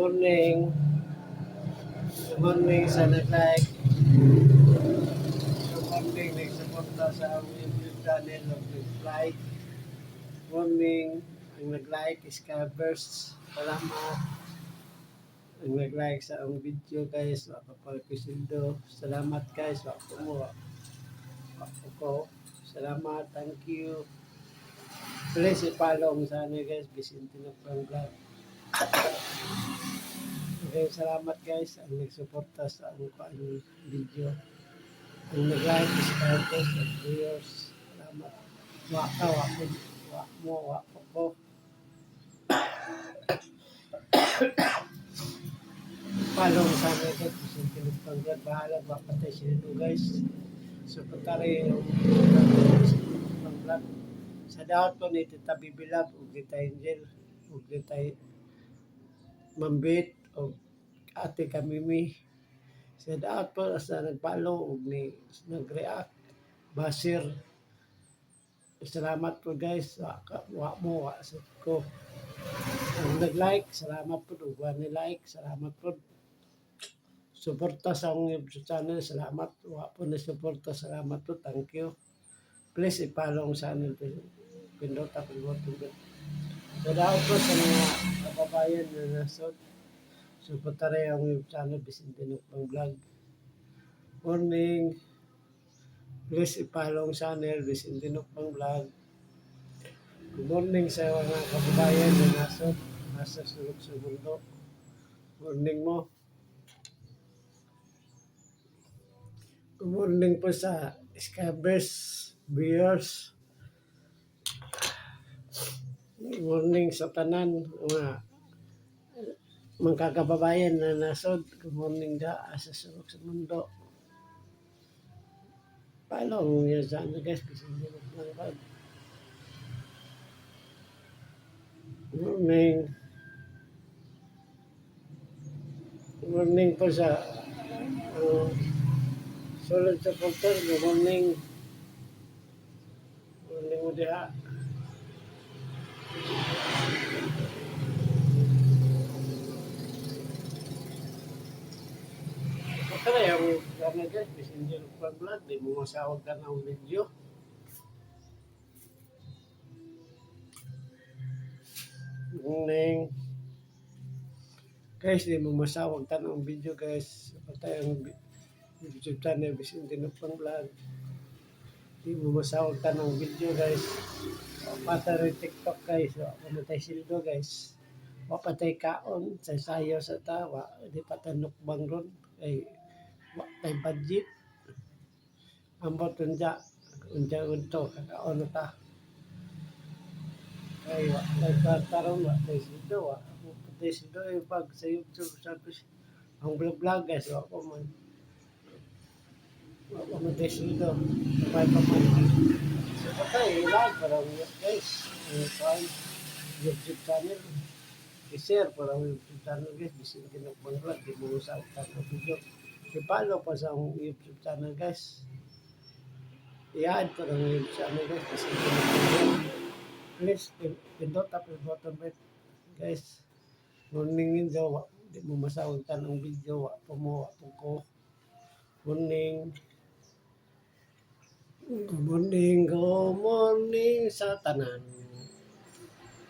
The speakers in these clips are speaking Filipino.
Morning. Good morning sa nag-like. Good morning, nagsuporta sa aming YouTube channel of like. Morning, ang nag-like is Cavers. Salamat. Ang nag-like sa aming video guys, wakapagpisildo. Salamat guys, wako mo. Wako ko. Salamat, thank you. Please i-follow mo sana guys, Vicente na pang vlog. Okay, salamat guys ang nagsuporta sa aming video. Ang nag-like is Cavers and viewers. Salamat. Wako ko. Follow sa amin guys, kung pinagpanggan, bahala, mapatay sila ito guys. So, pagkari yung panglag. Sa daot ko ni Tita Bibilab, huwag kita Angel, huwag kita Mambit, o Ate Kamimi. Sa daot ko, sa nag-follow, huwag ni nag-react, Basir. Salamat po guys, wak ko. Ang nag-like, salamat po, huwag ni-like, salamat po. Suporta sa akong YouTube channel, salamat. Wa po na suporta, salamat po, thank you. Please i-follow ang channel, pindot at pindot. So dahil po sa mga kababayan na nasod, suporta rin ang YouTube channel, Vicente Nukbang Vlog. Morning, please i-follow ang channel, Vicente Nukbang Vlog. Good morning sa mga kababayan na nasod, nasa sulok sa mundo. Morning mo. Good morning po sa Skybers viewers. Good morning sa tanan mga kababayan na nasod. Good morning da sa sulok sa mundo. Follow niyo sa ano guys, kasi hindi mag-vlog. Good morning. Good morning po sa solid supporter. Good morning. Good morning mo diha. Kaya yung ano guys, Vicente Nukbang Vlog, di mo masawag ka ng video. Good morning. Guys, di mo masawag ka ng video guys. Patay ang YouTube channel, Vicente Nukbang Vlog. Di mo masawag ka ng video guys. Pata rin TikTok guys. Pamatay sildo guys. Wapatay kaon sa sayo sa tawa. Di patanukbang ron. Ay, tay budget. Ambot unja unto kakaon ta. Ay nagtarong tay sildo patay sildo ay pag sa YouTube sabi ang vlog guys ko man. Wa man tay sildo. Pay pa man. So patay ilag para guys. Ang YouTube channel. I-share para ang YouTube channel guys. Bisin kinukbang vlog. Di mo sa ang video. I-follow pa sa YouTube channel guys. I-add pa ng YouTube channel guys. Bisin kinukbang vlog. Please, pindot up yung button right guys. Morning yun daw. Di mo masawag ka ng video. Wapo mo, wapo ko. Morning. Good morning, good morning sa tanan.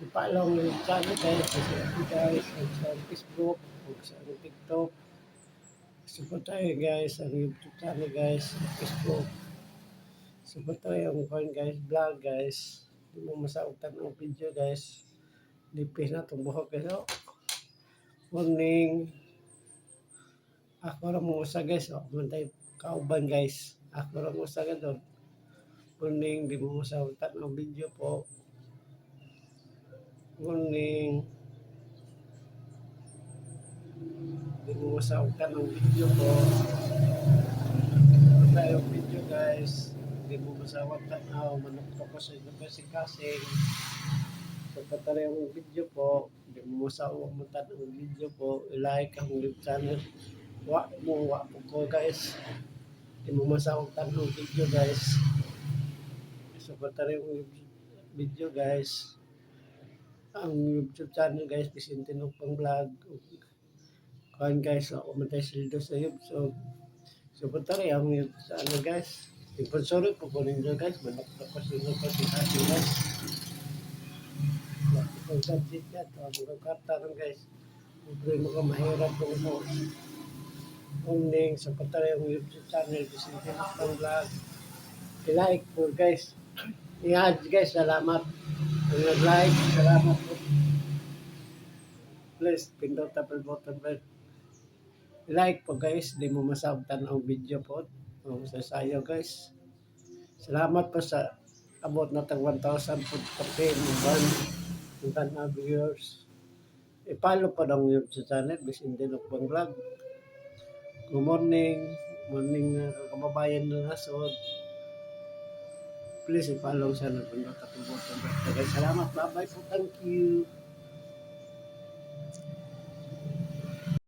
I-follow yung channel guys. Guys, sa Facebook, sa TikTok. Support tayo guys, ang YouTube channel guys, Facebook. Support tayo ang coin guys, vlog guys. Hindi mo masautan ang video guys. Lipis na itong buhok guys. Oh. Morning. Ako lang mo usa guys. Oh. Mantay kauban guys. Ako lang mo usa ka doon. Morning. Di mo masautan ang video po. Morning. Di mo masautan ang video po. Tayo video guys. Hindi mo masawag tanaw, manukto ko sa inyo kasi kasing pagkatala yung video po, hindi mo masawag matanaw ang video po, i-like ang YouTube channel, wa po ko guys, hindi mo masawag tanaw ang video guys, so pagkatala yung video guys, ang YouTube channel guys, Vicente Nukbang Vlog, Kuan guys, ako man tayo sildo sa iyo. So punta rin ang sa ano guys. Iponsori po po ninyo guys. Manok na pa sila pa si Asi guys. Kung subject yan, ang mga karta rin guys. Problema ka mahirap kung mo. Morning, so punta rin ang YouTube channel. Vicente Macron Vlog. I-like po guys. I-add guys, salamat. Kung nag-like, salamat po. Please, pindot tapos button bell. I-like po guys, di mo masabtan ang video po. Sa sayo guys. Salamat po sa abot na tag 1,000 po per yung na viewers. I-follow pa lang yun sa channel, Vicente Macron Vlog. Good morning. Morning kababayan na nasod. Please i-follow sa nagpundot at button bell. Salamat, bye-bye po. Thank you.